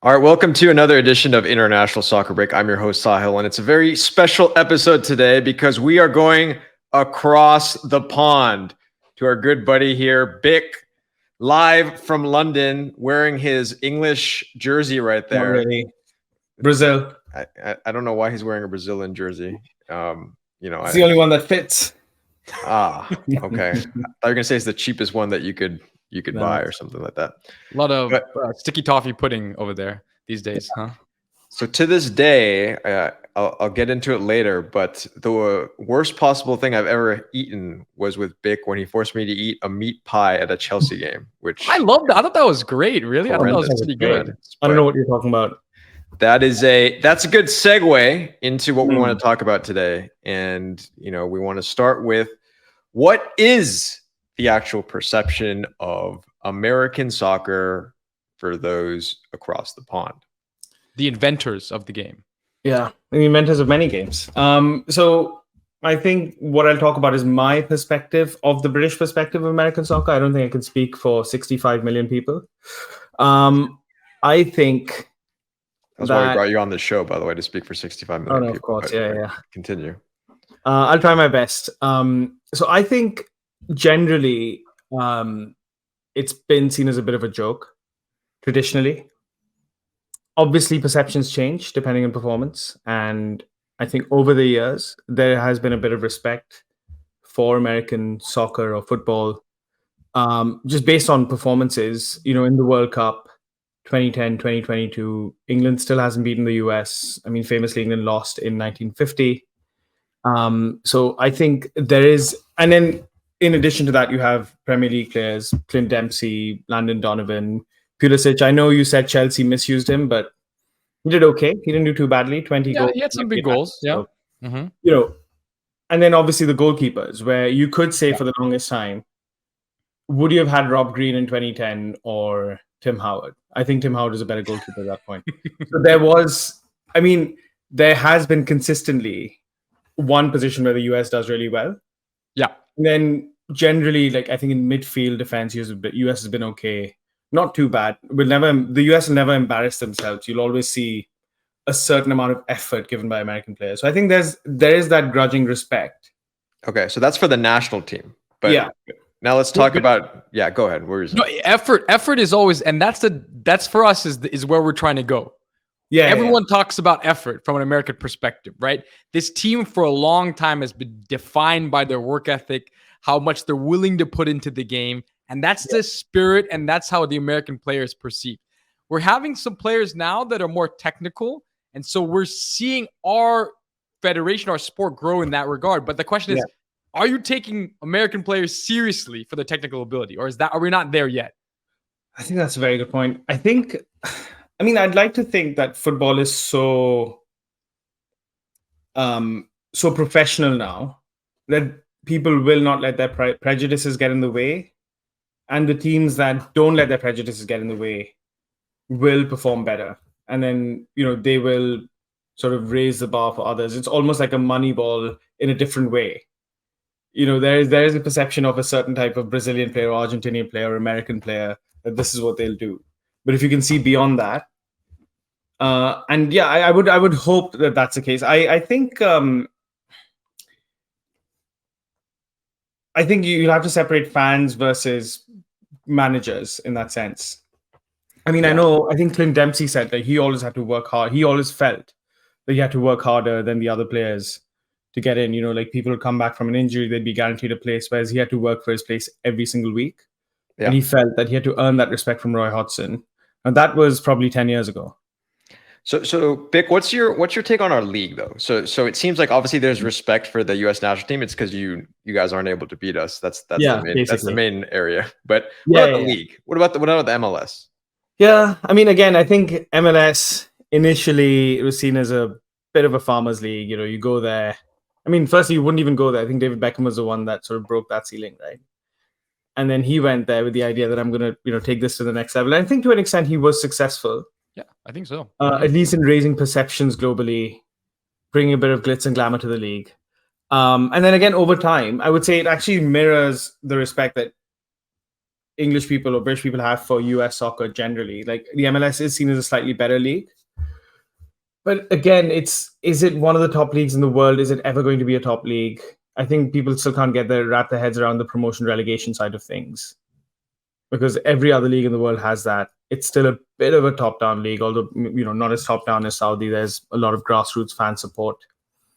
All right, welcome to another edition of International Soccer Break. I'm your host, Sahil, and it's a very special episode today because we are going across the pond to our good buddy here, Bick, live from London, wearing his English jersey right Not there. really. Brazil. I don't know why he's wearing a Brazilian jersey. It's the only one that fits. Okay. I thought you were gonna say it's the cheapest one that you could buy or something like that. A lot of sticky toffee pudding over there these days, huh? So to this day, I'll get into it later, but the worst possible thing I've ever eaten was with Bick when he forced me to eat a meat pie at a Chelsea game, which I loved that. I thought that was great, really. I thought that was pretty good. I don't know what you're talking about. That's a good segue into what we want to talk about today. And, we want to start with what is the actual perception of American soccer for those across the pond? The inventors of the game. Yeah, the inventors of many games. So I think what I'll talk about is my perspective of the British perspective of American soccer. I don't think I can speak for 65 million people. I think that's why we brought you on the show, by the way, to speak for 65 million people. Of course, yeah. Continue. I'll try my best. So I think generally it's been seen as a bit of a joke traditionally. Obviously, perceptions change depending on performance. And I think over the years, there has been a bit of respect for American soccer or football, just based on performances. In the World Cup 2010, 2022, England still hasn't beaten the US. I mean, famously, England lost in 1950. So I think there is, and then in addition to that, you have Premier League players, Clint Dempsey, Landon Donovan, Pulisic. I know you said Chelsea misused him, but he did okay. He didn't do too badly. 20 goals. He had some big goals. Yeah. So, and then obviously the goalkeepers, where you could say for the longest time, would you have had Rob Green in 2010 or Tim Howard? I think Tim Howard is a better goalkeeper at that point. So there has been consistently one position where the US does really well. Yeah. And then generally, I think in midfield defense, US has been okay. Not too bad. The US will never embarrass themselves. You'll always see a certain amount of effort given by American players. So I think there is that grudging respect. Okay, so that's for the national team. But yeah. Now let's talk about go ahead. Effort is always, and that's for us is where we're trying to go. Yeah. Everyone talks about effort from an American perspective, right? This team for a long time has been defined by their work ethic, how much they're willing to put into the game. And that's the spirit, and that's how the American players perceive. We're having some players now that are more technical, and so we're seeing our federation, our sport grow in that regard. But the question is, are you taking American players seriously for their technical ability, or are we not there yet? I think that's a very good point. I'd like to think that football is so professional now that people will not let their prejudices get in the way. And the teams that don't let their prejudices get in the way will perform better. And then, they will sort of raise the bar for others. It's almost like a money ball in a different way. There is a perception of a certain type of Brazilian player, or Argentinian player, or American player, that this is what they'll do. But if you can see beyond that, I would hope that that's the case. I think you'll have to separate fans versus managers in that sense. I think Clint Dempsey said that he always had to work hard. He always felt that he had to work harder than the other players to get in. People would come back from an injury, they'd be guaranteed a place, whereas he had to work for his place every single week. Yeah. And he felt that he had to earn that respect from Roy Hodgson. And that was probably 10 years ago. So Bick, what's your take on our league though? So it seems like obviously there's respect for the US national team. It's because you guys aren't able to beat us. That's the main area. But what about the league? What about the MLS? Yeah, again, I think MLS initially it was seen as a bit of a farmers league. You go there. Firstly, you wouldn't even go there. I think David Beckham was the one that sort of broke that ceiling, right? And then he went there with the idea that I'm going to, take this to the next level. And I think to an extent he was successful. Yeah, I think so. At least in raising perceptions globally, bringing a bit of glitz and glamour to the league. And then again, over time, I would say it actually mirrors the respect that English people or British people have for US soccer generally. Like the MLS is seen as a slightly better league. But again, is it one of the top leagues in the world? Is it ever going to be a top league? I think people still can't wrap their heads around the promotion relegation side of things, because every other league in the world has that. It's still a bit of a top-down league, although not as top-down as Saudi. There's a lot of grassroots fan support.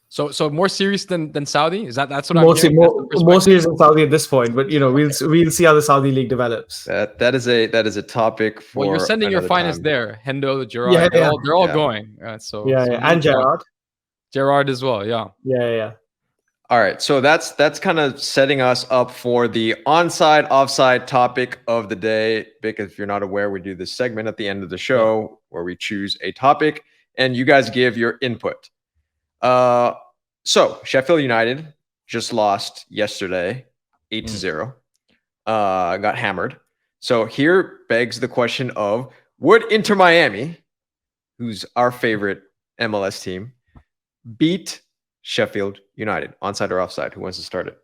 So more serious than Saudi? That's what more I'm hearing? More serious than Saudi at this point, but we'll see how the Saudi league develops. That is a topic for. Well, you're sending your finest time. there, Hendo, Gerard. They're all going. So and Gerard as well. Yeah. Yeah. All right, so that's kind of setting us up for the onside offside topic of the day. Because if you're not aware, we do this segment at the end of the show where we choose a topic and you guys give your input. So Sheffield United just lost yesterday, 8-0. Got hammered. So here begs the question of, would Inter Miami, who's our favorite MLS team, beat Sheffield United? Onside or offside? Who wants to start it?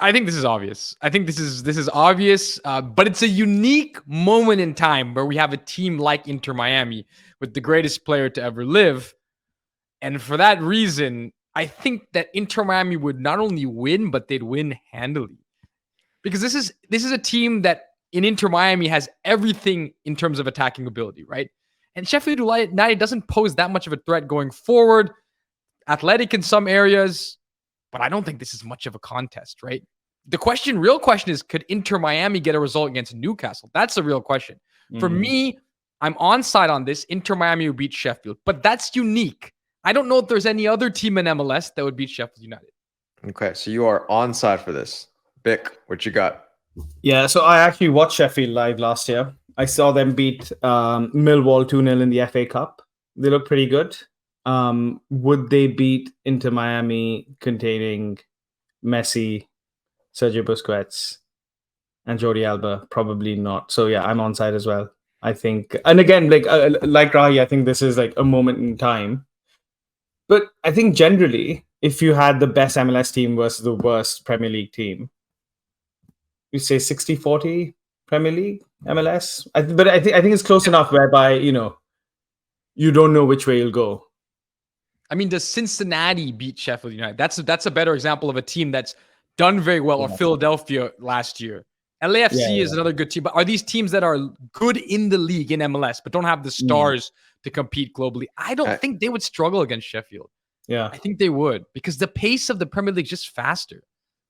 I think this is obvious. This is obvious, but it's a unique moment in time where we have a team like Inter Miami with the greatest player to ever live. And for that reason, I think that Inter Miami would not only win, but they'd win handily. Because this is a team that in Inter Miami has everything in terms of attacking ability, right? And Sheffield United doesn't pose that much of a threat going forward. Athletic in some areas, but I don't think this is much of a contest, right? The real question is, could Inter Miami get a result against Newcastle? That's the real question. For me, I'm onside on this. Inter Miami will beat Sheffield, but that's unique. I don't know if there's any other team in MLS that would beat Sheffield United. Okay, so you are onside for this. Bick, what you got? Yeah, so I actually watched Sheffield live last year. I saw them beat Millwall 2-0 in the FA Cup. They look pretty good. Would they beat Inter Miami containing Messi, Sergio Busquets, and Jordi Alba? Probably not. So yeah, I'm onside as well. I think, and again, like Rahi, I think this is like a moment in time. But I think generally, if you had the best MLS team versus the worst Premier League team, you say 60-40 Premier League MLS. But I think it's close enough whereby you don't know which way you'll go. I mean, does Cincinnati beat Sheffield United? That's a better example of a team that's done very well, or Philadelphia last year. LAFC is another good team. But are these teams that are good in the league in MLS, but don't have the stars to compete globally? I don't think they would struggle against Sheffield. Yeah. I think they would, because the pace of the Premier League is just faster.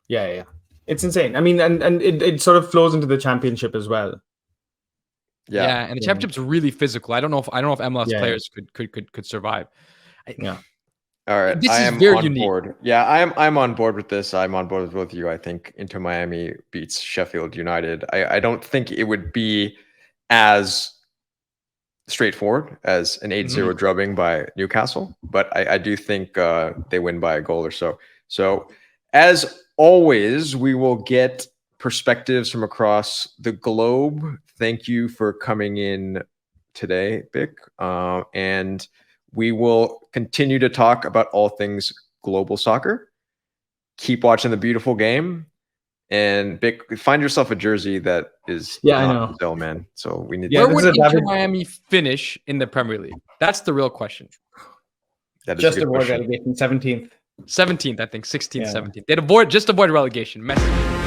Yeah. It's insane. I mean, and it sort of flows into the championship as well. Yeah, and the championship's really physical. I don't know if MLS players could survive. All right, this I is am very on unique. board. Yeah, I'm on board with this. I'm on board with both of you. I think Inter Miami beats Sheffield United. I don't think it would be as straightforward as an 8-0 drubbing by Newcastle, but I do think they win by a goal or so. So as always, we will get perspectives from across the globe. Thank you for coming in today, Bick. And we will continue to talk about all things global soccer. Keep watching the beautiful game. And Bick, find yourself a jersey that is not for sale, man. So we need. Where would Inter Miami finish in the Premier League? That's the real question. That is just avoid relegation. 17th. 17th, I think. 16th, 17th. They'd just avoid relegation. Messi.